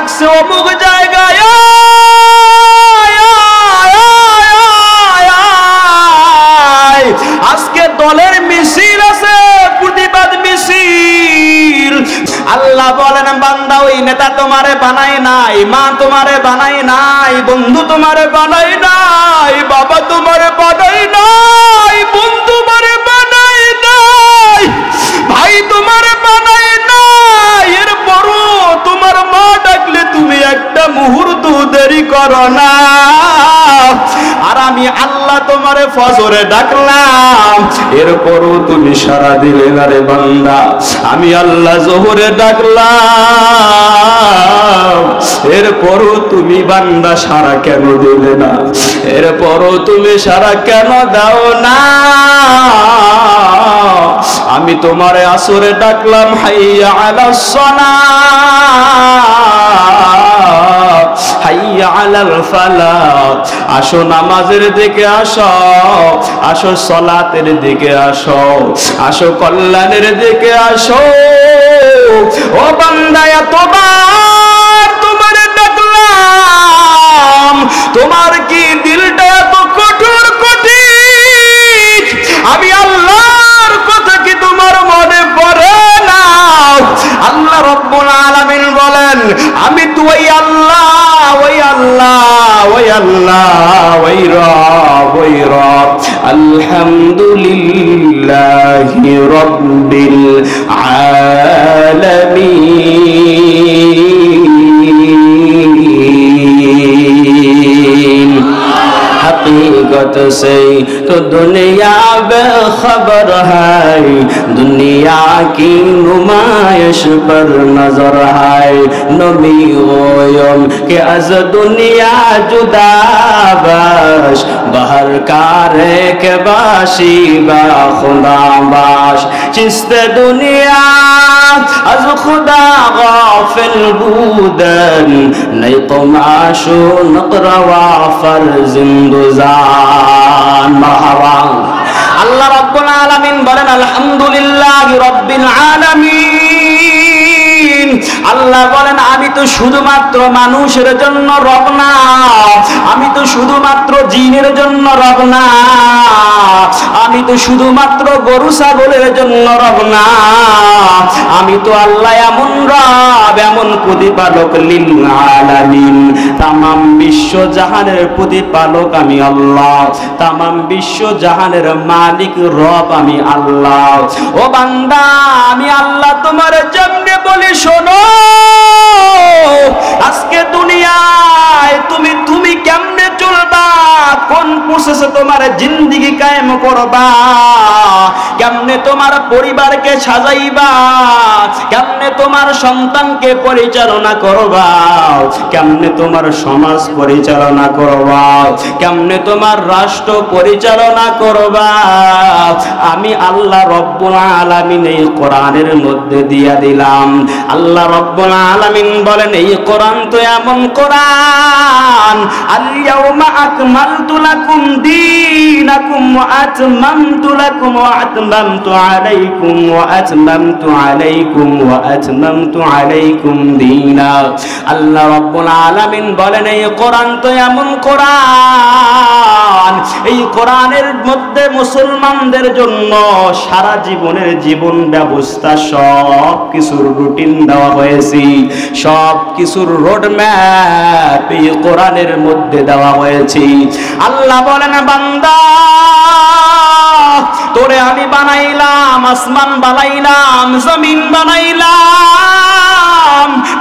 ডাকছে অমুক জায়গায়, আজকে দলের মিছিল আছে, প্রতিবাদ মিছিল। আল্লাহ বলেন বান্দা ওই নেতা তোমারে বানাই নাই, মা তোমারে বানাই নাই, বন্ধু তোমারে বানাই নাই, বাবা তোমারে বানাই নাই, বোন তোমারে বানাই নাই, ভাই তোমারে বানাই নাই। এরপরও তোমার মা ডাকলে তুমি একটা মুহূর্ত দেরি করো না। আর আমি আল্লাহ তোমারে ফজরে ডাকলাম, এরপরও তুমি সাড়া দিলে না রে বান্দা। আমি আল্লাহ জোহরে ডাকলাম, এরপরও তুমি বান্দা সাড়া কেন দিলে না? এরপরও তুমি সাড়া কেন দাও না? আমি তোমারে আসরে ডাকলাম, হাইয়া আলাস সালাত, হাইয়া আলাল ফালাহ, আসো নামাজের দিকে আসো, আসো সালাতের দিকে আসো, আসো কল্যাণের দিকে আসো। ও বান্দা এতবার তোমারে ডাকলাম, তোমার কি দিলটা এত কঠোর কঠিন? আমি আল্লাহর কথা কি তোমার মনে পড়ে না? আল্লাহ রাব্বুল আলামিন বলেন, আমি তো ওই আল্লাহ, ওই আল্লাহ, ওই আল্লাহ, ওই রব, ওই রব। আলহামদুলিল্লাহি রাব্বিল আলামিন। हकीकत से तो दुनिया बेखबर है, दुनिया की नुमाइश पर नजर है। नबी गोयम के अज दुनिया जुदा बाश, बहर कारे के बाशी बा खुदा बाश। चिस्ते दुनिया अज खुदा गाफिल बूदन, नहीं तो माशो नकरवा फर्जिंदुजान। मरहबा। আল্লাহ রাব্বুল আলামিন বলেন, আলহামদুলিল্লাহি রাব্বিল আলামিন। আল্লাহ বলেন, আমি তো শুধুমাত্র মানুষের জন্য রব না, আমি তো শুধুমাত্র জিনের জন্য রব না, আমি তো শুধুমাত্র গরু ছাগলের জন্য রব না, আমি তো আল্লাহ এমন রব, এমন প্রতিপালক, লিল আলামিন, তামাম বিশ্ব জাহানের প্রতিপালক আমি আল্লাহ, তামাম বিশ্ব জাহানের মালিক রব আমি আল্লাহ। ও বান্দা, আমি আল্লাহ তোমার যেমনে বলি শোনো। আজকে দুনিয়ায় তুমি তুমি কেমনে চলবা, কোন প্রসেসে তোমার জিন্দেগি কায়েম করবা, কেমনে তোমার পরিবারকে সাজাইবা, কেমনে তোমার সন্তানকে পরিচালনা করবা, কেমনে তোমার সমাজ পরিচালনা করবা, কেমনে তোমার রাষ্ট্র পরিচালনা করবা, আমি আল্লাহ রব্বুল আলামিন এই কোরআনের মধ্যে দিয়া দিলাম। আল্লাহ রব্বুল আলামিন বলেন, এই কোরআন তো এমন কোরআন, আল ইয়াউমা আকমালতু লাকুম দীনাকুম ওয়া আতমামতু লাকুম ওয়া আতমামতু আলাইকুম ওয়া আতমামতু আলাইকুম ওয়া আতমামতু আলাইকুম দীনা। আল্লাহ রাব্বুল আলামিন বলেন, এই কোরআন তো এমন কোরআন, এই কোরআনের মধ্যে মুসলমানদের জন্য সারা জীবনের জীবন ব্যবস্থা সব কিছুর রুটিন দেওয়া হয়েছে, সব কিছুর রোড ম্যাপ এই কোরআনের মধ্যে দেওয়া হয়েছে। আল্লাহ বলেন, বান্দা তোরে আমি বানাইলাম, আসমান বানাইলাম, জমিন বানাইলাম,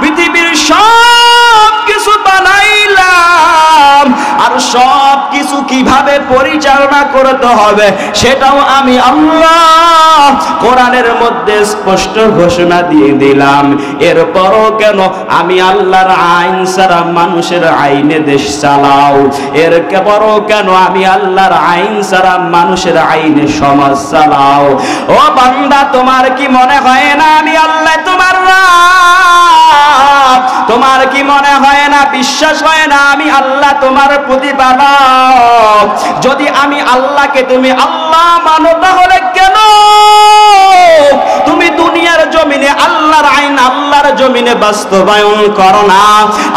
পৃথিবীর সব কিছু বানাইলাম, আর সব কিছু কিভাবে পরিচালনা করতে হবে সেটাও আমি আল্লাহ কোরআনের মধ্যে স্পষ্ট ঘোষণা দিয়ে দিলাম। এরপরও কেন আমি আল্লাহর আইন ছাড়া মানুষের আইনে দেশ চালাও? এরপরও কেন আমি আল্লাহর আইন ছাড়া মানুষের আইনে সমাজ চালাও? ও বান্দা, তোমার কি মনে হয় না আমি আল্লাহ তোমার রব? তোমার কি মনে হয় না, বিশ্বাস হয় না আমি আল্লাহ তোমার প্রতিপালক? যদি আমি আল্লাহকে তুমি আল্লাহ মানো, তাহলে কেন তুমি দুনিয়ার জমিনে আল্লাহর আইন আল্লাহর জমিনে বাস্তবায়ন করো না।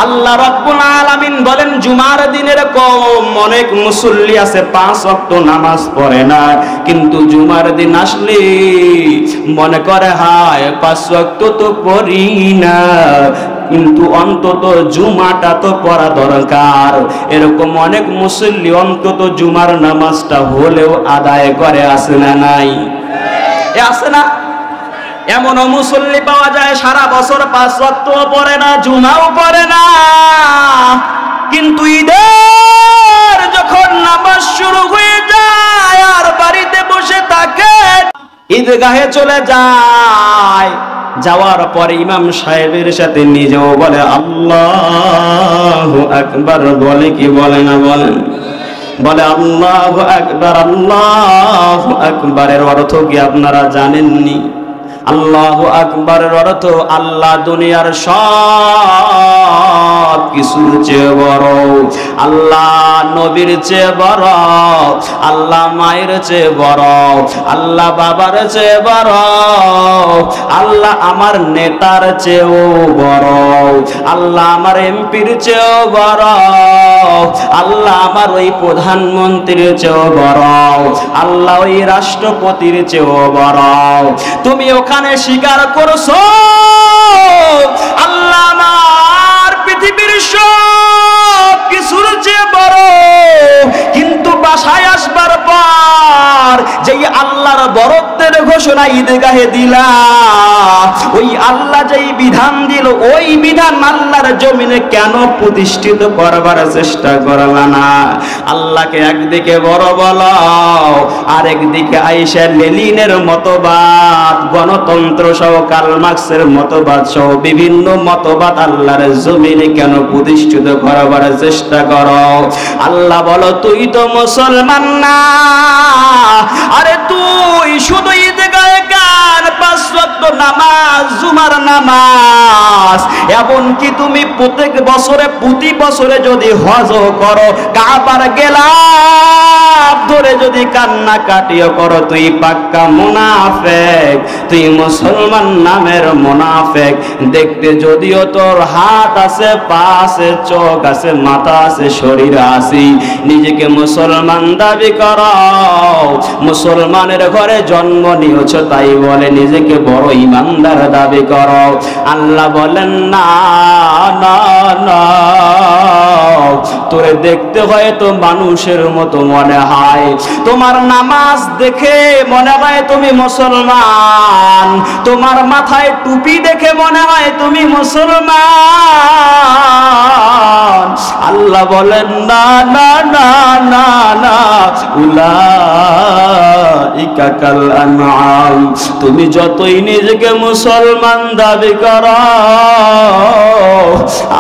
আল্লাহ রাব্বুল আলামিন বলেন জুমার দিনের কম অনেক মুসল্লি আছে 5 ওয়াক্ত নামাজ পড়ে না, কিন্তু জুমার দিন আসলে মনে করে হায় 5 ওয়াক্ত তো পড়ি না, কিন্তু অন্তত জুমাটা তো পড়া দরকার। এরকম অনেক মুসল্লি অন্তত জুমার নামাজটা হলেও আদায় করে, আছে না নাই? আছে না? এমনও মুসল্লি পাওয়া যায় সারা বছর 5 ওয়াক্ত পড়ে না, জুমাও পড়ে না, কিন্তু ঈদের যখন নামাজ শুরু হয়ে যায় আর বাড়িতে বসে থাকে, ঈদগাহে চলে যায়, যাওয়ার পরে ইমাম সাহেবের সাথে নিজেও বলে আল্লাহু আকবার, বলে কি বলে না? বলেন, বলে আল্লাহু আকবার। আল্লাহু আকবারের অর্থ কি আপনারা জানেননি? আল্লাহু আকবারের অর্থ আল্লাহ দুনিয়ার সব কিছুর চেয়ে বড়, আল্লাহ নবীর চেয়ে বড়, আল্লাহ মায়ের চেয়ে বড়, আল্লাহ বাবার চেয়ে বড়, আল্লাহ আমার নেতার চেয়েও বড়, আল্লাহ আমার এমপির চেয়েও বড়, আল্লাহ আমার ওই প্রধানমন্ত্রীর চেয়েও বড়, আল্লাহ ওই রাষ্ট্রপতির চেয়েও বড়। তুমি ওখানে স্বীকার করছো আল্লাহ আমার পৃথিবীর সব কিছুর চেয়ে বড়, কিন্তু বাসায় আসবার পর যেই আল্লাহর বড়ত্বের ঘোষণা ঈদগাহে দিলা, ওই আল্লাহ যেই বিধান দিল ওই বিধান আল্লাহর জমিনে কেন প্রতিষ্ঠিত করবার চেষ্টা করলা না? আল্লাহকে একদিকে বড় বলো, আরেকদিকে আয়েশা লেনিনের মতবাদ, গণতন্ত্র সহ কার্ল মার্কসের মতবাদ সহ বিভিন্ন মতবাদ আল্লাহর জমিনে কেন প্রতিষ্ঠিত করবার চেষ্টা করো? আল্লাহ বলো তুই তো মুসলমান না, আরে তুই শুধু ঈদগাহে গান 5 ওয়াক্ত নামাজ, জুমার নামাজ, এমনকি তুমি প্রত্যেক বছরে প্রতি বছরে যদি হজ করো, কাবার গেলাম ধরে যদি কান্না কাটিও করো, তুই পাক্কা মুনাফিক, তুই মুসলমান নামের মুনাফিক। দেখতে যদিও তোর হাত আছে, পা আছে, চোখ আছে, মাথা আছে, শরীর আছে, নিজেকে মুসলমান দাবি করো, মুসলমানের ঘরে জন্ম নিয়েছ তাই বলে নিজেকে বড় ইমানদার দাবি করো। আল্লাহ বলেন না না না, তোরে দেখতে হয়তো মানুষের মতো মনে হয়, তোমার নামাজ দেখে মনে হয় তুমি মুসলমান, তোমার মাথায় টুপি দেখে মনে হয় তুমি মুসলমান। আল্লাহ বলেন না না না না না, উলাইকা কাল আনআম, তুমি যতই নিজেকে মুসলমান দাবি করো,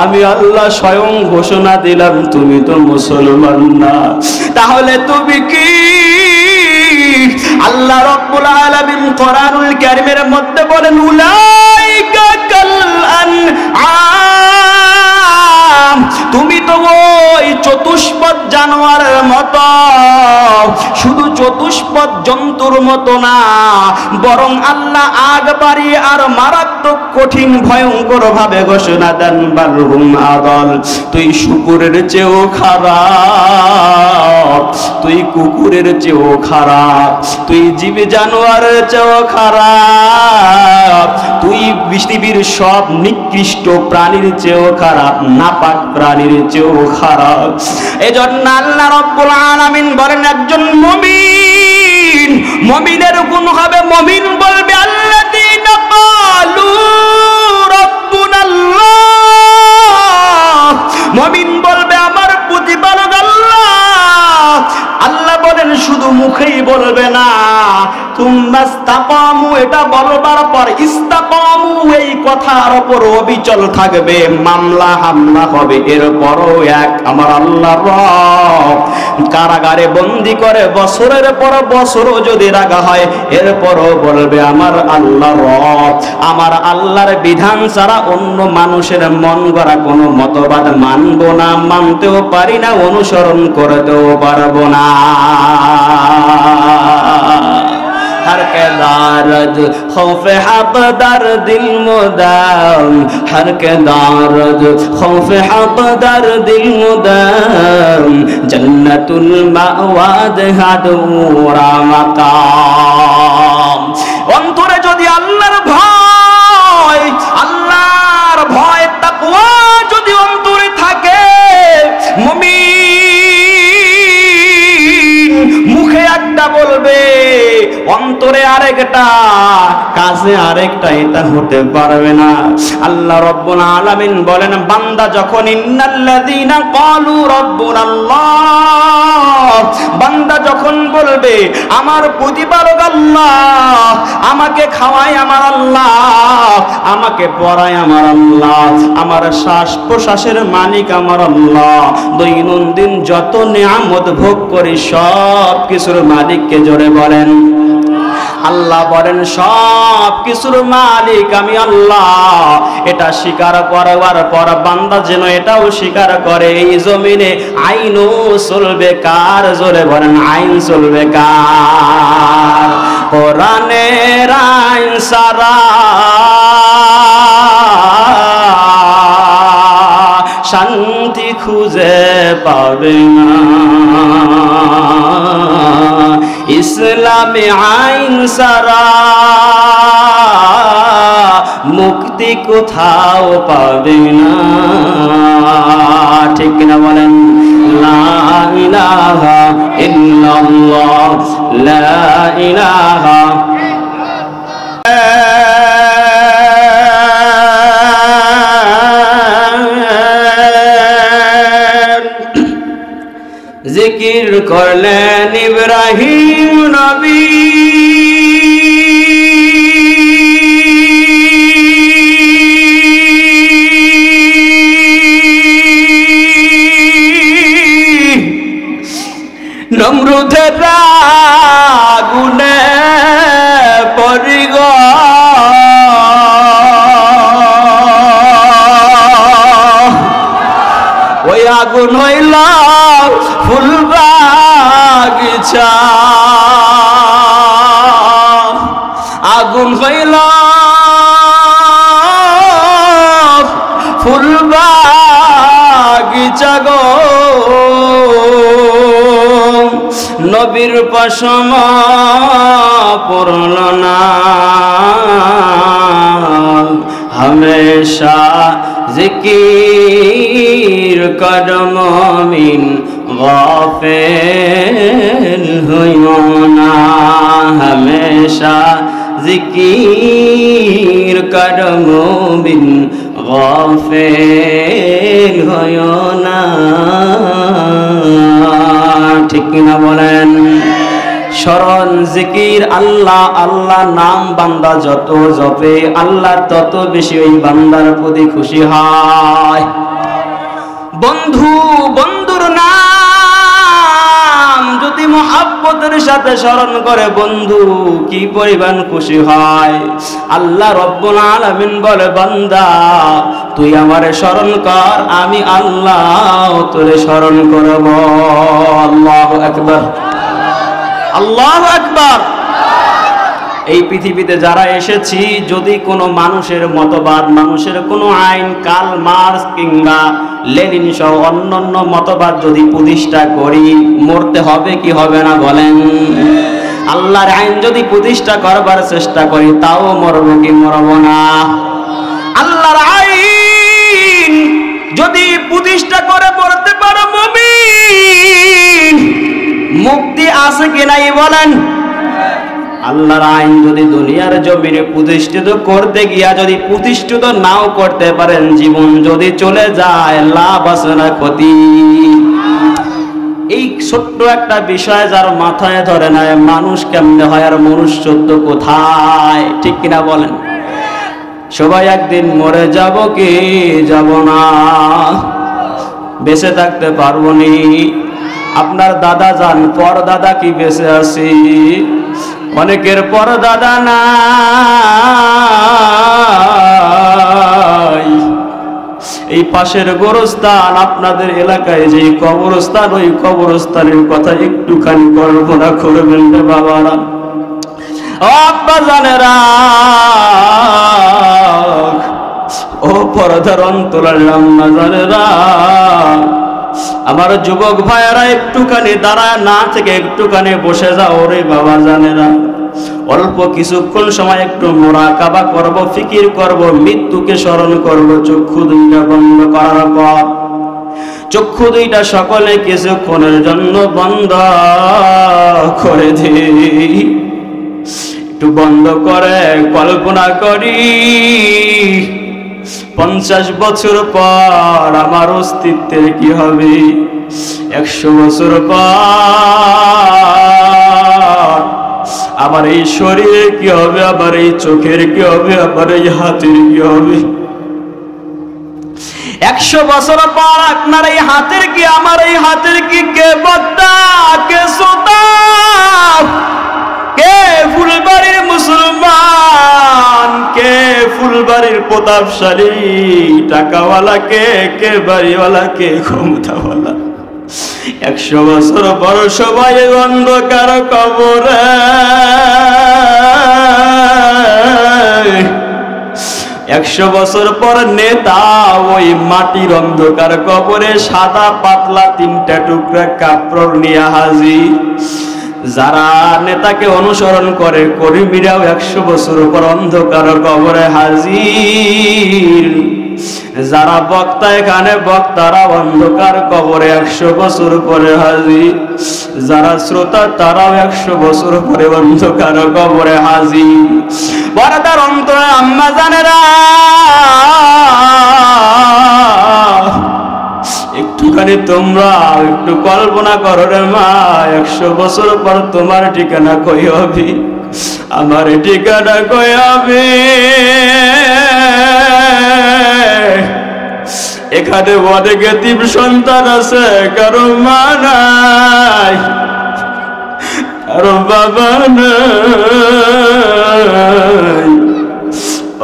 আমি আল্লাহ স্বয়ং ঘোষণা দিলাম তুমি তো মুসলমান না। তাহলে তুমি কি? আল্লাহ রাব্বুল আলামিন কোরআনুল কারীমের মধ্যে বলেন উলাইকা কাল আনআম, তুমি তো ওই চতুষ্পদ জানোয়ারের মতো, শুধু চতুষ্পদ জন্তুর মতো না, বরং আল্লাহ আগ বাড়িয়ে আর মারাত্মক কঠিন ভয়ঙ্কর ভাবে ঘোষণা দেন বালহুম আদল, তুই শুকুরের চেয়েও খারাপ, তুই কুকুরের চেয়েও খারাপ, তুই জীব জানোয়ারের চেয়েও খারাপ, তুই পৃথিবীর সব নিকৃষ্ট প্রাণীর চেয়েও খারাপ, নাপাক প্রাণীর চেয়েও খারাপ। এজন্য আল্লাহ রাব্বুল আলামিন বলেন একজন মুমিন, মুমিনের গুণ হবে মুমিন বলবে আল্লাযীনা ক্বালু রাব্বুনাল্লাহ, মুমিন বলবে আমার প্রতিপালক আল্লাহ। আল্লাহ বলেন শুধু মুখেই বলবে না, তুম্মা ইসতাকামু, এটা বলবার পর ইসতাকামু এই কথার উপর অবিচল থাকবে, মামলা হামলা হবে, এরপরও এক আমার আল্লাহ রব কারাগারে বন্দি করে বছরের পর বছরও যদি রাগা হয়, এরপরও বলবে আমার আল্লাহ রব, আমার আল্লাহর বিধান ছাড়া অন্য মানুষের মন গড়া কোনো মতবাদ মানব না, মানতেও পারি না, অনুসরণ করতেও পারবো না। हर के दारद खौफ हक दर दिल मुदाम हर के दारद खौफ हक दर दिल मुदाम जन्नतुल मावाद हादूरा माकाम অন্তরে যদি আল্লাহর ভয় তাকওয়া যদি অন্তরে থাকে মুমিন মুখে একটা বলবে অন্তরে আরেকটা কাজে আরেকটা এটা হতে পারবে না আল্লাহ রাব্বুল আলামিন বলেন বান্দা যখন ইন্নাল্লাযীনা ক্বালু রাব্বুনাল্লাহ বান্দা যখন বলবে আমার প্রতিপালক আল্লাহ আমাকে খাওয়ায় আমার আল্লাহ আমাকে পড়ায় আমার আল্লাহ আমার শ্বাস প্রশ্বাসের মালিক আমার আল্লাহ দৈনন্দিন যত নিয়ামত ভোগ করি সব কিছুর মালিককে জোরে বলেন আল্লাহ বলেন সব কিছুর মালিক আমি আল্লাহ এটা স্বীকার করার পর বান্দা যেন এটাও স্বীকার করে এই জমিনে আইনও চলবে কার জোরে বলেন আইন চলবে কার কোরআনের আইন সারা শান্তি খুঁজে পাবে না ইসলামে আইন সারা মুক্তি কোথাও পাবে না ঠিক কিনা বলেন লা ইলাহা ইল্লাল্লাহ লা ইলাহা জিকির করলেন ইব্রাহিম নবী নমরুদের আগুনে পড়ি গো ওই আগুন হইল ফুল বাগিচা আগুন হইল ফুল বাগিচা গো নবীর পশম পড়ল না हमेशा जिकिर कर मोमिन गाफिल होइयो ना हमेशा जिकिर कर मोमिन गाफिल होइयो ना ठीक ना बोलें স্মরণ জিকির আল্লাহ আল্লাহ নাম বান্দা যত জপে আল্লাহ তত বেশি ওই বান্দার প্রতি খুশি হয় বন্ধু বন্ধুর নাম যদি মহব্বতের সাথে স্মরণ করে বন্ধু কি পরিমাণ খুশি হয় আল্লাহ রব্বুল আলামিন বলে বান্দা তুই আমারে স্মরণ কর আমি আল্লাহ তোরে স্মরণ করব আল্লাহু আকবার আল্লাহু আকবার এই পৃথিবীতে যারা এসেছি যদি কোনো মানুষের মতবাদ মানুষের কোনো আইন কার্ল মার্কস কিংবা লেনিন সহ অন্যান্য মতবাদ যদি প্রতিষ্ঠা করি মরতে হবে কি হবে না বলেন আল্লাহর আইন যদি প্রতিষ্ঠা করবার চেষ্টা করি তাও মরব কি মরব না আল্লাহর আইন যদি প্রতিষ্ঠা করে মরতে পারো মুমিন মুক্তি আছে কি নাই বলেন আল্লাহর আইন যদি দুনিয়ার জমিনে প্রতিষ্ঠিত করতে গিয়া যদি প্রতিষ্ঠিত নাও করতে পারেন জীবন যদি চলে যায় লাভ আছে না ক্ষতি এই ছোট্ট একটা বিষয় যার মাথায় ধরে না মানুষ কেমনে হয় আর মনুষ্যত্ব কোথায় ঠিক কিনা বলেন সবাই একদিন মরে যাব কি যাব না বেঁচে থাকতে পারবো নি আপনার দাদা যান পর দাদা কি বেঁচে আছি অনেকের পর দাদা নাই এই পাশের গোরস্থান আপনাদের এলাকায় যে কবরস্থান ওই কবরস্থানের কথা একটুখানি কল্পনা করবেন রে বাবারা ও আব্বা জানেরা, ও পর্দার অন্তরাল আম্মা জানেরা, আমার যুবক ভাইয়েরা একটুখানি দাঁড়ায় না থেকে একটুখানি বসে যাও রে বাবা জানেরা। অল্প কিছুক্ষণ সময় একটু মুরাকাবা করব, ফিকির করব, মৃত্যুকে স্মরণ করব। চক্ষু দুইটা বন্ধ করার পর চক্ষু দুইটা সকলে কিছুক্ষণের জন্য বন্ধ করে দিই। একটু বন্ধ করে কল্পনা করি 50 বছর পর আমার অস্তিত্বের কি হবে, 100 বছর পর আমার এই শরীরের কি হবে, আমার এই চোখের কি হবে, আমার এই হাতের কি হবে। 100 বছর পর আপনার এই হাতের কি, আমার এই হাতের কি, কে বক্তা, কে শ্রোতা, কে ফুলবাড়ির মুসলমান, কে ফুলবাড়ির প্রতাপশালী টাকাওয়ালা, কে বাড়িওয়ালা, কে ক্ষমতাওয়ালা। 100 বছর পর সবাই অন্ধকার কবরে, 100 বছর পর নেতা ওই মাটির অন্ধকার কবরে সাদা পাতলা 3টা টুকরা কাপড় নিয়ে হাজির। যারা নেতাকে অনুসরণ করে কর্মীরাও 100 বছর পর অন্ধকার কবরে হাজির। যারা বক্তা এখানে বক্তারা অন্ধকার কবরে 100 বছর পরে হাজির। যারা শ্রোতা তারাও 100 বছর পরে অন্ধকার কবরে হাজির। পর্দার অন্তরে আম্মা জানেরা, একটুখানি তোমরা একটু কল্পনা করো রে মা, 100 বছর পর তোমার ঠিকানা কই হবে, আমার ঠিকানা কই হবে। এখানে অনেক এতিম সন্তান আছে, কারো মা নাই, কারো বাবা নাই।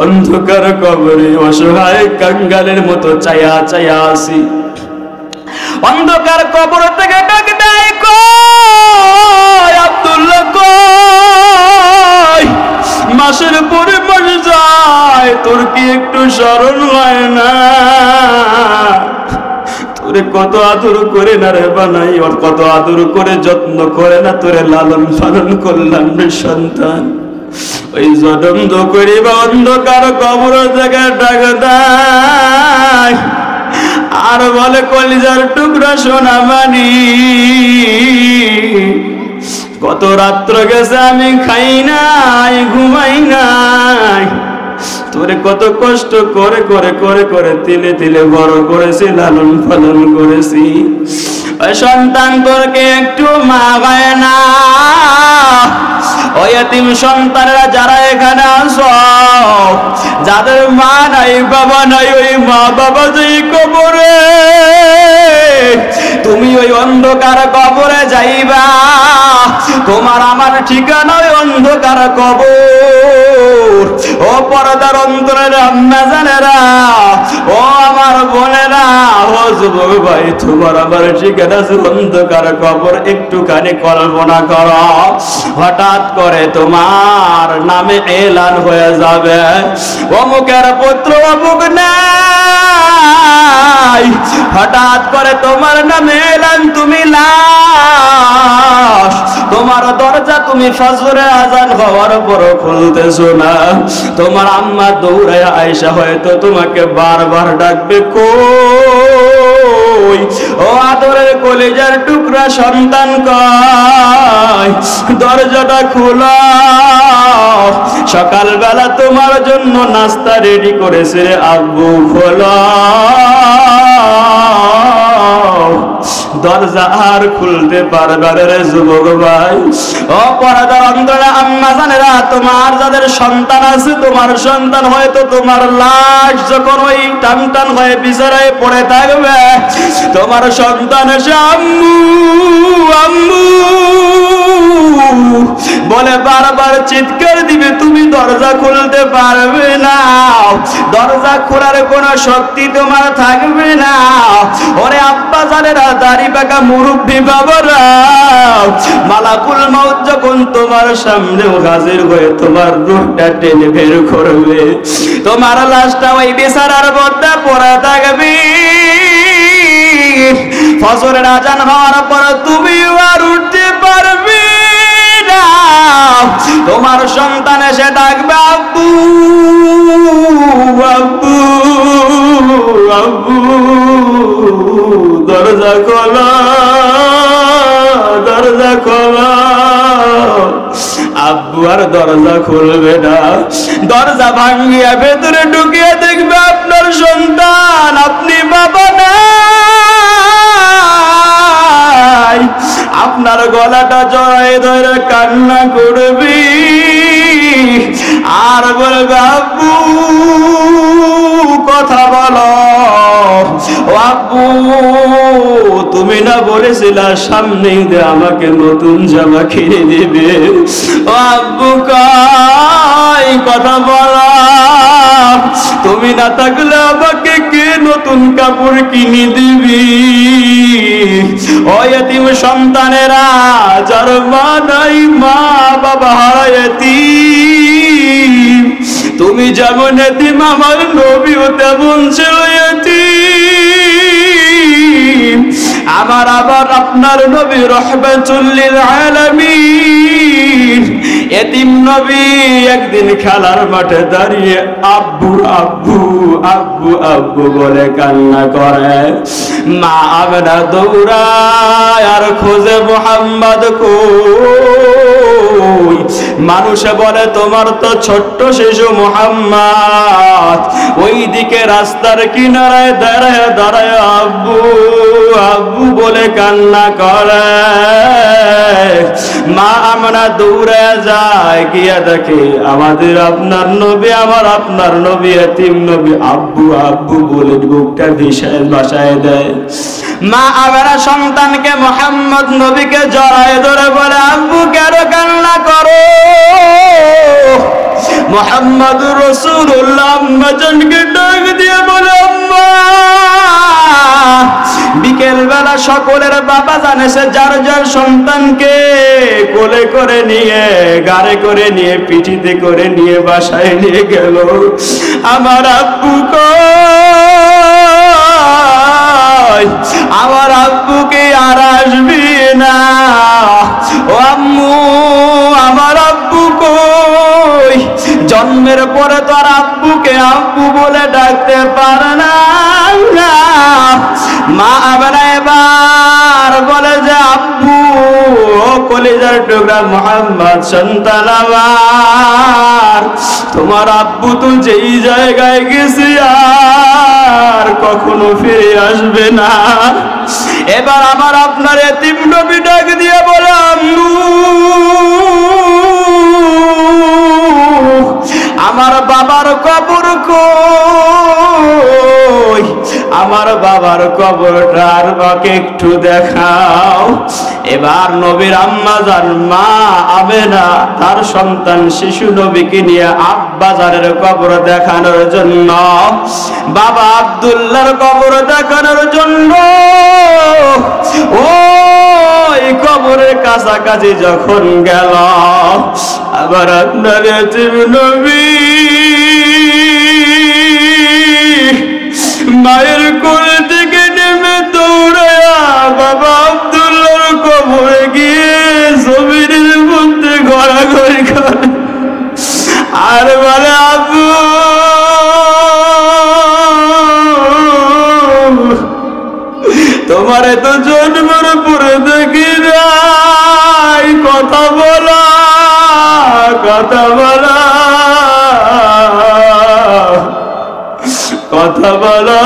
অন্ধকার কবরে অসহায় কাঙ্গালের মতো চায়া চায়া আসি। অন্ধকার কবর থেকে ডাক দেয়, কই আব্দুল্লাহ, কই? মাসের পরে মাস যায়, তোর কি একটু স্মরণ হয় না? তোরে কত আদর করে না রে বানাই, ওর কত আদর করে যত্ন করে না তোরে লালন পালন করলাম রে সন্তান। ওই জনম করে বা অন্ধকার কবর থেকে ডাক দেয় আর বলে, কলিজার টুকরা সোনা মানি, কত রাত্র গেছে আমি খাই নাই, ঘুমাই নাই, তোরে কত কষ্ট করে করে করে করে তিলে তিলে বড় করেছি, লালন পালন করেছি। ওই সন্তান তোরকে একটু মা হয় না? ওই এতিম সন্তানেরা যারা এখানে আসো, যাদের মা নাই বাবা নাই, ওই মা বাবা যেই কবরে, তুমি ওই অন্ধকার কবরে যাইবা, তোমার আমার ঠিকানা ওই অন্ধকার কবর। ও পর্দার অন্তরের আম্মা জানেরা, ও আমার বোনেরা, ও যুবক ভাই, তোমার আমার ঠিকানা অন্ধকার কবর। একটুখানি কল্পনা করো, হঠাৎ করে তোমার নামে এলান হয়ে যাবে, অমুকের পুত্র অমুক নাই। হঠাৎ করে তোমার নামে এলান, তুমি লাশ, তোমার দরজা তুমি ফজরে আজান হওয়ার পরও খুলতেছো না। তোমার আম্মা দৌড়ায় আয়েশা হয়তো তোমাকে বারবার ডাকবে, কই ও আদরের কলিজার টুকরা সন্তান, কই দরজাটা খোলা, সকালবেলা তোমার জন্য নাস্তা রেডি করেছে রে আব্বু, খোলা। দরজা আর খুলতে পারবে রে যুবক ভাই। ও পর্দার অন্তরে আম্মা জানেরা, তোমার যাদের সন্তান আছে, তোমার সন্তান হয়তো তোমার লাশ যখন ওই টান টান হয়ে বিছানায় পড়ে থাকবে, তোমার সন্তান এসে আম্মু আম্মু বলে বারবার চিৎকার দিবে, তুমি দরজা খুলতে পারবে না, দরজা খোলার কোনো শক্তি তোমার থাকবে না। ওরে আব্বা জানেরা, দাড়ি পাকা মুরব্বী বাবারা, মালাকুল মাউত যখন তোমার সামনে হাজির হয়ে তোমার রূহটা টেনে বের করবে, তোমার লাশটা ওই বিছানার মধ্যে পড়ে থাকবে। ফজরের আজান হওয়ার পর তুমি আর উঠতে পারবে না। তোমার সন্তান এসে ডাকবে, আব্বু আব্বু আব্বু, দরজা খোলা দরজা খোলা। আব্বু আর দরজা খুলবে না। দরজা ভাঙিয়া ভেতরে ঢুকিয়ে দেখবে আপনার সন্তান, আপনি বাবা নাই। আপনার গলাটা জড়ায় ধরে কান্না করবি আর বলবে, আব্বু কথা বলো। ও আব্বু, তুমি না বলেছিলা সামনে ঈদে আমাকে নতুন জামা কিনে দিবে? ও আব্বু কই কথা বলো, তুমি না থাকলে আমাকে কে নতুন কাপড় কিনে দিবি? ও এতিম সন্তানেরা, যার মা নাই, মা বাবা হারা এতিম, তুমি যেমন এতিম আমার নবীও তেমন ছিল এতিম। আমার আবার আপনার নবী রাহমাতুল লিল আলামিন, এতিম নবী একদিন খেলার মাঠে দাঁড়িয়ে আব্বু আব্বু আব্বু আব্বু বলে কান্না করে। মা আমেনা দৌড়ায় আর খোঁজে মুহাম্মদ কই। মানুষে বলে তোমার তো ছোট্ট শিশু মুহাম্মদ ওইদিকে রাস্তার কিনারায় দাঁড়ায় দাঁড়ায় আব্বু আব্বু বলে কান্না করে। মা আমরা দৌড়ে যায়, গিয়া দেখে আমাদের আপনার নবী, আমার আপনার নবী এতিম নবী আব্বু আব্বু বলে বুকটা ভাসায় দেয়। মা আমরা সন্তানকে মুহাম্মদ নবীকে জড়ায় ধরে বলে, আব্বু কেন কান্না করো? মুহাম্মদুর রাসূলুল্লাহ আম্মাজানকে ডাক দিয়ে বলে, আম্মা, বিকেল বেলা সকলের বাবা জানেছে যার যার সন্তানকে কোলে করে নিয়ে, গাড়ে করে নিয়ে, পিঠিতে করে নিয়ে বাসায় নিয়ে গেল। আমার আব্বু কই? আমার আব্বুকে আর আসবি না। ও আম্মু, আমার আব্বু কই? জন্মের পরে তো আর আব্বুকে আব্বু বলে ডাকতে পারে না। মা আবার এবার বলে যে, আব্বু ও কলিজার টুকরা মুহাম্মদ সন্তান আমার, তোমার আব্বু তো যেই জায়গায় গেছে আর কখনো ফিরে আসবে না। এবার আমার আপনার এতিম নবী ডাক দিয়ে বলে, আম্মু আমার বাবার কবর কই? আমার বাবার কবরটা আর আমাকে একটু দেখাও। এবার নবীর আম্মা জান মা আমেনা তার সন্তান শিশু নবীকে নিয়ে আব্বাজারের কবর দেখানোর জন্য, বাবা আব্দুল্লাহর কবর দেখানোর জন্য ওই কবরের কাছাকাছি যখন গেল, আবার আপনার এতিম নবী মায়ের কোল থেকে নেমে দৌড়ায়া বাবা আব্দুল্লাহর কবরে গিয়ে জমিনের মধ্যে ঘোরাঘুরি করে আর বলে, আব্বু তোমার এত জন্মের পরে দেখি নাই, কথা বলা কথা বলা কথা বলো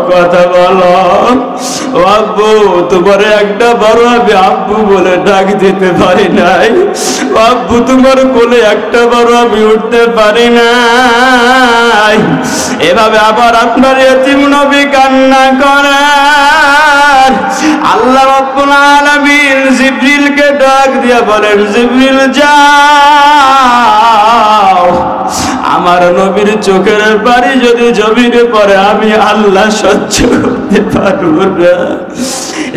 কথা বলো। ও আব্বু, তোমার একটা বড় আমি আব্বু বলে ডাক দিতে পারি নাই, আব্বু তোমার কোলে একটা বড় আমি উঠতে পারি না। এভাবে আবার আপনার এতিম নবী কান্না করেন। আল্লাহ রাব্বুল আলামিন জিবরিলকে ডাক দিয়ে বলেন, জিবরিল যাও, আমার নবীর চোখের পানি যদি জমিনে পড়ে আমি আল্লাহ সহ্য করতে পারবো না।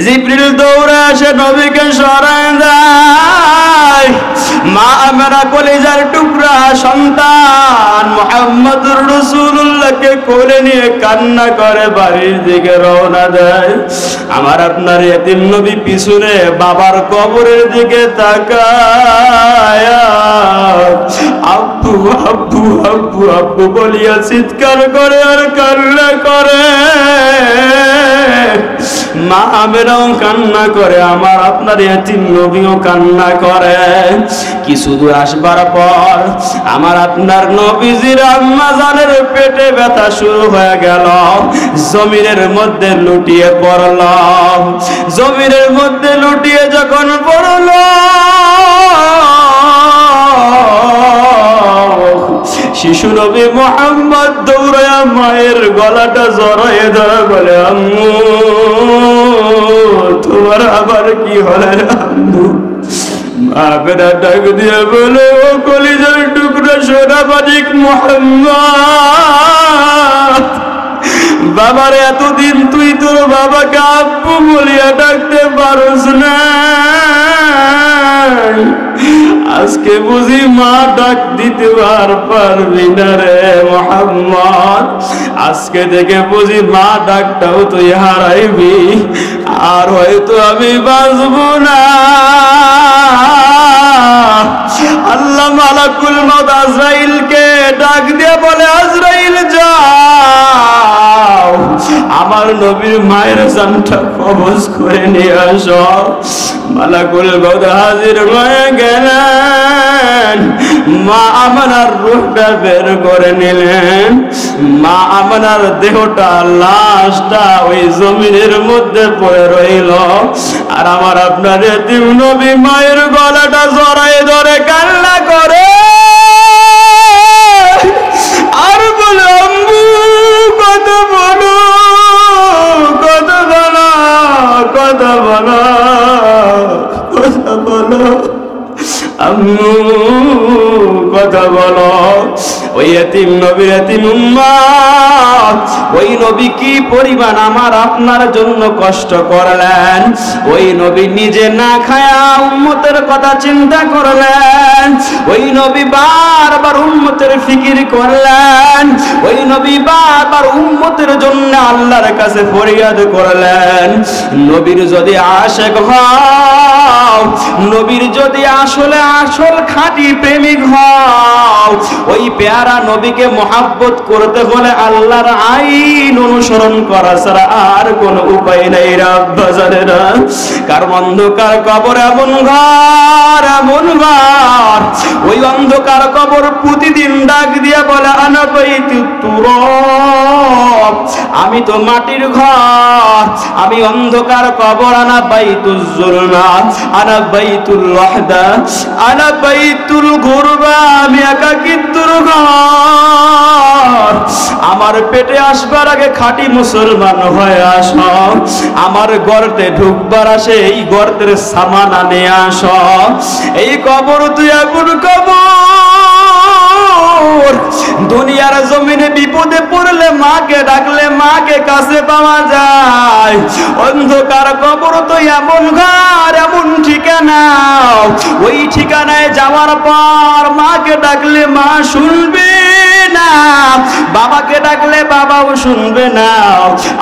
জিবরিল দৌড়ে আসে, নবীকে সরায় দেয়। মা আমেনা কলিজার টুকরা সন্তান মুহাম্মদুর রাসূলুল্লাহকে কোলে নিয়ে কান্না করে বাড়ির দিকে রওনা দেয়। আমার আপনার এতিম নবী পিছনে বাবার কবরের দিকে তাকায়, আব্বু আব্বু আব্বু আব্বু বলিয়া চিৎকার করে আর কান্না করে। মা আমেনাও কান্না করে, আমার আপনার এতিম নবীও কান্না করে। কিছু দূর আসবার পর আমার আপনার নবীজির আম্মা জানের পেটে ব্যথা শুরু হয়ে গেল। জমিনের মধ্যে লুটিয়ে পড়ল। জমিনের মধ্যে লুটিয়ে যখন পড়ল, শিশু নবী মুহাম্মদ দৌড়ায়া মায়ের গলাটা জড়ায়ে ধরে বলে, আম্মু তোমার আবার কি হলো আম্মু? মা বেটা ডাক দিয়ে বলে, ও কলিজার টুকরা সোনাবাজিক মুহাম্মদ, বাবার এতদিন তুই তোর বাবাকে আব্বু বলিয়া ডাকতে পারস না, আজকে বুঝি মা ডাক দিতে পারবি না রে মুহাম্মদ। আজকে থেকে বুঝি মা ডাকটাও তুই হারাইবি, আর হয়তো আমি বাঁচবো না। আল্লাহ মালাকুল মউত আজরাইলকে ডাক দিয়ে বলে, আজরাইল যাও, আমার নবীর মায়ের জানটা কবজ করে নিয়ে আসো। মালাকুল মউত হাজির হয়ে গেলেন। মা আমানার রূহটা বের করে নিলেন। মা আমানার দেহটা, লাশটা ওই জমিনের মধ্যে পড়ে রইল। আর আমার আপনার এতিম নবী মায়ের গলাটা জড়ায়ে ধরে কান্না করে আর বলে, আম্মু কথা বলো, কথা বলো, কথা বলো, কথা বলো, আম্মু কথা বলো। ওই এতিম নবীর এতিম উম্মত, ওই নবী কি পরিমাণ আমার আপনার জন্য কষ্ট করলেন। ওই নবী নিজে না খায়া উম্মতের কথা চিন্তা করলেন। ওই নবী বারবার উম্মতের ফিকির করলেন। ওই নবী বারবার উম্মতের জন্য আল্লাহর কাছে ফরিয়াদ করলেন। নবীর যদি আশিক হও, নবীর যদি আসলে আসল খাঁটি প্রেমিক হও, ওই পেয়ারা নবীকে মহাব্বত করতে হলে আল্লাহর আইন অনুসরণ করা ছাড়া আর কোনো উপায় নেই। রাব্বাজানেরা, কারণ অন্ধকার কবর এমন ঘর, এমন ঘর, ওই অন্ধকার কবর প্রতিদিন ডাক দিয়া বলে, আনা বাইতুত তুরাব, আমি তো মাটির ঘর, আমি অন্ধকার কবর। আনা বাইতুজ জুলমাত, আনা বাইতুল ওয়াহদা, আনা বাইতুল গুরবা, আমি একাকিত্বের ঘর। আমার পেটে আসবার আগে খাঁটি মুসলমান হয়ে আসো। আমার গর্তে ঢুকবার আসে এই গর্তের সামান আনে আসো। এই কবর তুই এমন কবর, দুনিয়ার জমিনে বিপদে পড়লে মাকে ডাকলে মাকে কাছে পাওয়া যায়। অন্ধকার কবর তো এমন ঘর, এমন ঠিকানা, ওই ঠিকানায় যাওয়ার পর মাকে ডাকলে মা শুনবে না, বাবাকে ডাকলে বাবাও শুনবে না।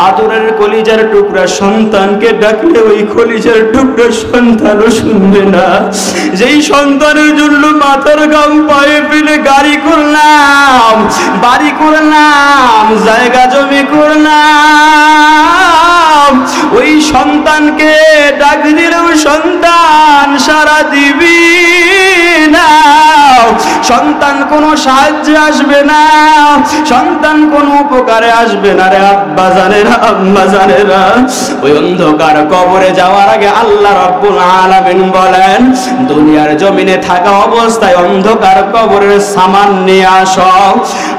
আদরের কলিজার টুকরা সন্তানকে ডাকলে ওই কলিজার টুকরা সন্তানও শুনবে না। যেই সন্তানের জন্য মাথার ঘাম পায়ে ফেলে গাড়ি করলাম, বাড়ি করলাম, জায়গা জমি করলাম, ওই সন্তানকে ডাক দিলেও সন্তান সারা দিবি না। সন্তান কোনো সাহায্যে আসবে না, সন্তান কোনো উপকারে আসবে না রে আব্বা জানেরা, আম্মা জানেরা। ওই অন্ধকার কবরে যাওয়ার আগে আল্লাহ রাব্বুল আলামিন বলেন, দুনিয়ার জমিনে থাকা অবস্থায় অন্ধকার কবরের সামান নিয়ে আসো।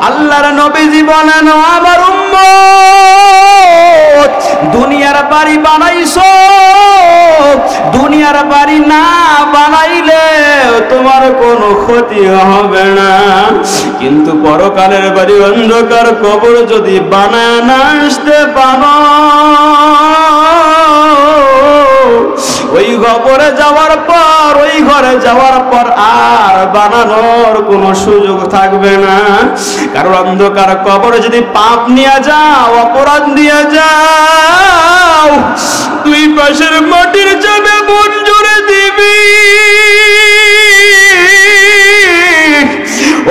আল্লাহর নবীজি বলেন, আমার উম্মত, দুনিয়ার বাড়ি বানাইছো, দুনিয়ার বাড়ি না বানাইলে তোমার কোনো ক্ষতি হবে না, কিন্তু পরকালের বাড়ি অন্ধকার কবর যদি বানায় না আসতে পারো, ওই কবরে যাওয়ার পর, ওই ঘরে যাওয়ার পর আর বানানোর কোনো সুযোগ থাকবে না। কারণ অন্ধকার কবরে যদি পাপ নিয়ে যাও, অপরাধ নিয়ে যাও, দুই পাশের মাটির চাপে মন জুড়ে দিবি।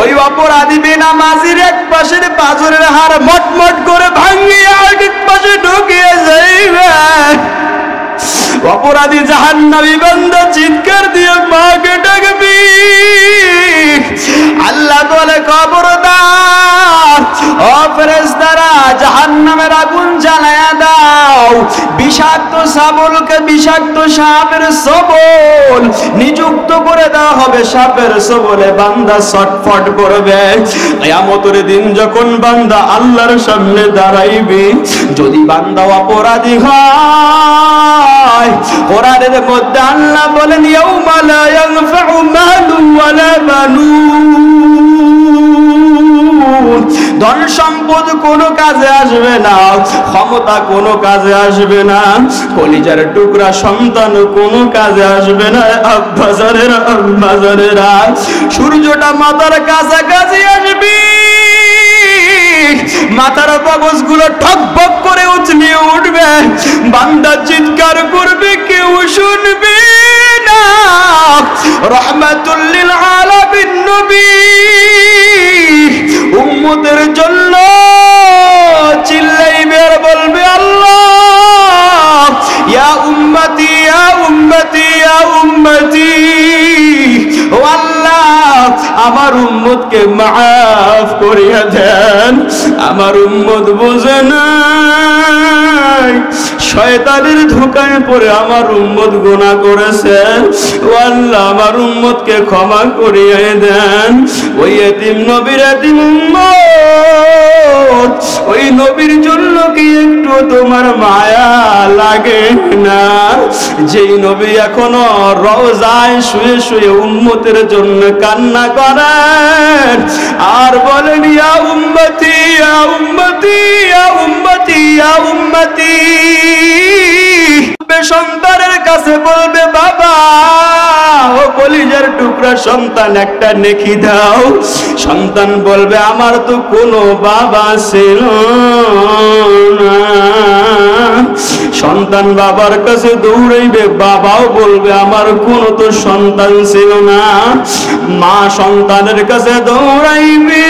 ওই অপরাধী বেনামাজির এক পাশের পাঁজরের হাড় মটমট করে ভাঙিয়ে আর এক পাশে ঢুকিয়ে যাইবে। অপরাধী জাহান্নামী বান্দা চিৎকার দিয়ে মাকে ডাকবি, আল্লাহ বলে খবরদার ও ফেরেশতারা, জাহান্নামের আগুন জ্বালায়া দাও। বিষাক্ত শাবলকে, বিষাক্ত সাপের সবল নিযুক্ত করে দেওয়া হবে, সাপের সবলে বান্দা ছটফট করবে। কিয়ামতের দিন যখন বান্দা আল্লাহর সামনে দাঁড়াইবে, যদি বান্দা অপরাধী হয়, কোরআনের মধ্যে আল্লাহ বলেন, ইয়াউমা লা ইয়ানফাউ মালু ওয়ালা বানুন, ধন সম্পদ কোনো কাজে আসবে না, ক্ষমতা কোনো কাজে আসবে না, কলিজার টুকরা সন্তান কোনো কাজে আসবে না। আব্বাজারেরা, আম্মাজারেরা, সূর্যটা মাথার কাছাকাছি আসবে, মাথার কাগজগুলো ঠকবক করে উছলে উঠবে, বান্দা চিৎকার করবে, কেউ শুনবে না। রাহমাতুল লিল আলামিন নবী উম্মতের জন্য চিল্লাইবে আর বলবে, আল্লাহ ইয়া উম্মতি, ইয়া উম্মতি, ইয়া উম্মতি, ও আল্লাহ আমার উম্মতকে মাফ করিয়া দেন, আমার উম্মত বোঝে নাই, শয়তানের ধোঁকায় পড়ে আমার উম্মত গুনাহ করেছে, ও আল্লাহ আমার উম্মতকে ক্ষমা করিয়া দেন। ওই এতিম নবীর এতিম উম্মত, ওই নবীর জন্য কি একটু তোমার মায়া লাগে না? যেই নবী এখনো রওজায় শুয়ে শুয়ে উম্মতের জন্য কান্না করেন আর বলেন, ইয়া উম্মতি, ইয়া উম্মতি, ইয়া উম্মতি, ইয়া উম্মতি। সন্তানের কাছে বলবে, বাবা ও কলিজার টুকরা সন্তান, একটা নেকি দাও। সন্তান বলবে, আমার তো কোনো বাবা ছিল না। সন্তান বাবার কাছে দৌড়াইবে, বাবাও বলবে, আমার কোনো তো সন্তান ছিল না। মা সন্তানের কাছে দৌড়াইবে,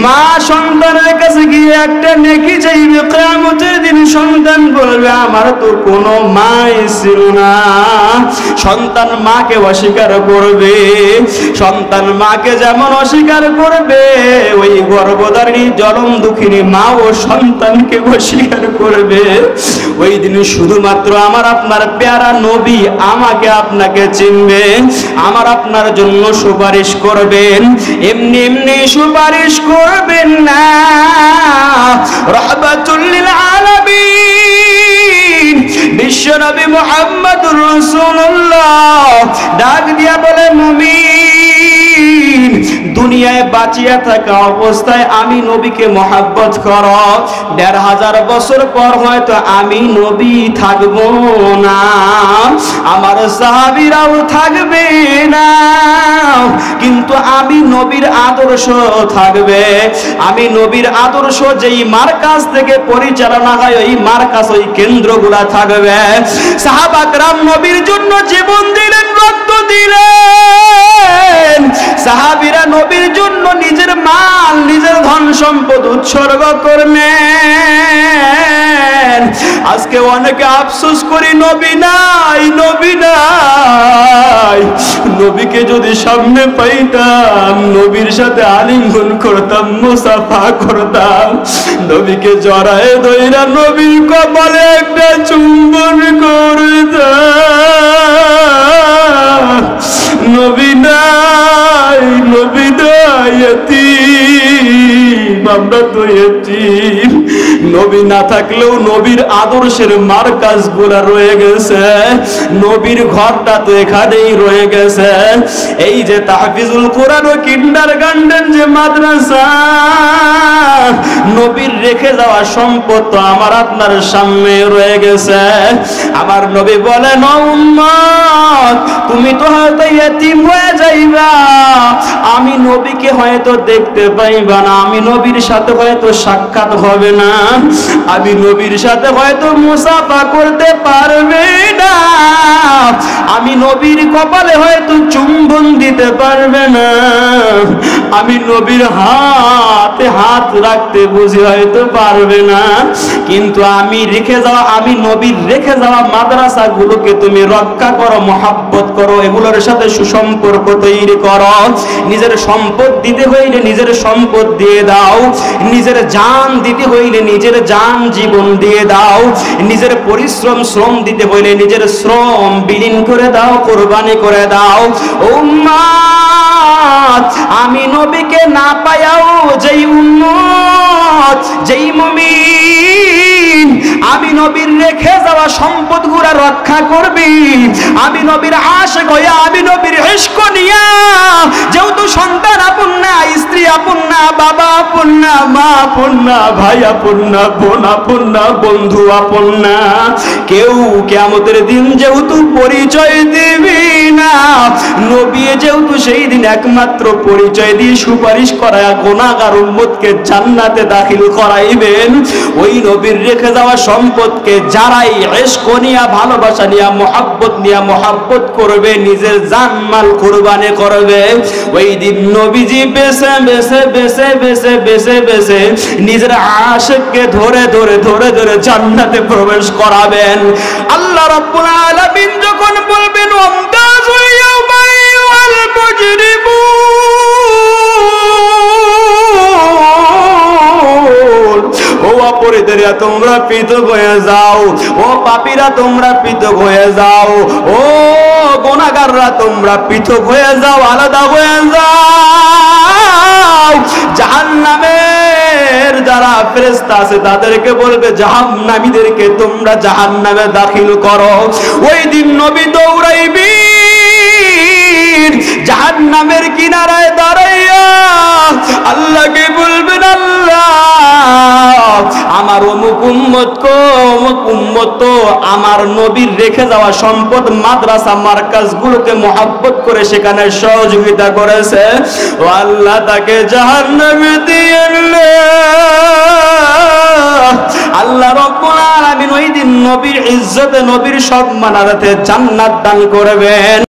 মা সন্তানের কাছে গিয়ে একটা নেকি চাইবে। কিয়ামতের দিন সন্তান বলবে, আমার তো কোনো মাই ছিল না। সন্তান মাকে অস্বীকার করবে, সন্তান মাকে যেমন অস্বীকার করবে, ওই গর্ভধারিণী জনম দুঃখিনী মা ও সন্তানকে অস্বীকার করবে। ওই দিন শুধুমাত্র আমার আপনার প্যারা নবী আমাকে আপনাকে চিনবে, আমার আপনার জন্য সুপারিশ করবেন। এমনি এমনি সুপারিশ করবেন না, রাহমাতুল লিল আলামিন বিশ্বনবী মুহাম্মদুর রাসূলুল্লাহ ডাক দিয়া বলে, মুমিন, দুনিয়ায় বাঁচিয়া থাকা অবস্থায় আমি নবীকে মহব্বত করো, ১৫০০ বছর পর হয়তো আমি নবী থাকব না, আমার সাহাবীরাও থাকবে না, কিন্তু আমি নবীর আদর্শ থাকবে। আমি নবীর আদর্শ যেই মার্কাজ থেকে পরিচালনা হয়, ওই মার্কাজ, ওই কেন্দ্রগুলা থাকবে। সাহাবা کرام নবীর জন্য জীবন দিলেন, রক্ত দিলেন। সাহাবীরা নবীর জন্য নিজের মাল, নিজের ধন সম্পদ উৎসর্গ করলেন। আজকে অনেকে আফসোস করি নবী নাই, নবী নাই। নবীকে যদি সামনে পাইতাম, নবীর সাথে আলিঙ্গন করতাম, মুসাফা করতাম, নবীকে জড়ায় ধইরা নবীর কপালে একটা চুম্বন করতাম। নবী নাই, নবী নাই, এতিম, আমরা তো এতিম। নবী না থাকলেও নবীর আদর্শের মার্কাজ গুলা রয়ে গেছে, নবীর ঘরটা তো এখানেই রয়ে গেছে। এই যে তাহফিজুল কোরআন ও কিন্ডারগার্টেন যে মাদ্রাসা, নবীর রেখে যাওয়া সম্পদ তো আমার আপনার সামনে রয়ে গেছে। আমার নবী বলেন, ও উম্মত, তুমি তো হয়তো এতিম হয়ে যাইবা, আমি নবীকে হয়তো দেখতে পাইবা না, আমি নবীর সাথে হয়তো সাক্ষাৎ হবে না, আমি নবীর সাথে হয়তো মুসাফা করতে পারবে না, আমি নবীর কপালে হয়তো চুম্বন দিতে পারবে না, আমি নবীর হাতে হাত রাখতে বুঝি হয়তো পারবে না, কিন্তু আমি রেখে যাওয়া, আমি নবীর রেখে যাওয়া মাদ্রাসা গুলোকে তুমি রক্ষা করো, মহাব্বত করো, এগুলোর সাথে সুসম্পর্ক তৈরি করো। নিজের সম্পদ দিতে হইলে নিজের সম্পদ দিয়ে দাও, নিজের জান দিতে হইলে নিজের জান জীবন দিয়ে দাও, নিজের পরিশ্রম শ্রম দিতে হইলে নিজের শ্রম বিলীন করে দাও, কোরবানি করে দাও। উম্মত, আমি নবীকে না পায়াও যেই উম্মত, যেই মুমিন আমি নবীর রেখে যাওয়া সম্পদ গুলা রক্ষা করবি, আমি নবীর আশিক হইয়া, আমি নবীর ইশক নিয়া, যেহেতু সন্তান আপন না, স্ত্রী আপন না, বাবা আপন না, মা আপন না, ভাই আপন না, বোন আপন না, বন্ধু আপন না, কেউ কিয়ামতের দিন যেহেতু পরিচয় দিবি না, নবী যেহেতু সেই দিন একমাত্র পরিচয় দিয়ে সুপারিশ করায় গুনাহগার উম্মতকে জান্নাতে দাখিল করাইবেন, ওই নবীর রেখে যাওয়া সম্পদকে যারাই ইশক নিয়া, ভালোবাসা নিয়া, মহব্বত করবে, নিজের জান মাল কুরবানি করবে, ওই দিন নবীজি বেছে বেছে বেছে বেছে বেছে বেছে নিজের আশিককে ধরে ধরে ধরে ধরে জান্নাতে প্রবেশ করাবেন। আল্লাহ রাব্বুল আলামিন যখন বলবেন, ওয়ামতাযু ইয়াওমা আইয়ুহাল মুজরিমুন, ও অপরাধীরা তোমরা পৃথক হয়ে যাও, ও পাপীরা তোমরা পৃথক হয়ে যাও, ও গুনাহগাররা তোমরা পৃথক হয়ে যাও, আলাদা হয়ে যাও। জাহান্নামের যারা ফেরেশতা আছে তাদেরকে বলবে, জাহান্নামীদেরকে তোমরা জাহান্নামে দাখিল করো। ওই দিন নবী দৌড়াইবি জাহান্নামের কিনারায় দাঁড়াইয়া আল্লাহকে বলবেন, আল্লাহ আমার অমুক উম্মত আমার নবীর রেখে যাওয়া সম্পদ মাদ্রাসা মার্কাজ গুলোকে মহব্বত করে সেখানে সহযোগিতা করেছে, ও আল্লাহ তাকে জাহান্নামে দিয়েন। আল্লাহ রাব্বুল আলামিন ওই দিন নবীর ইজ্জতে, নবীর সম্মানার্থে জান্নাত দান করবেন।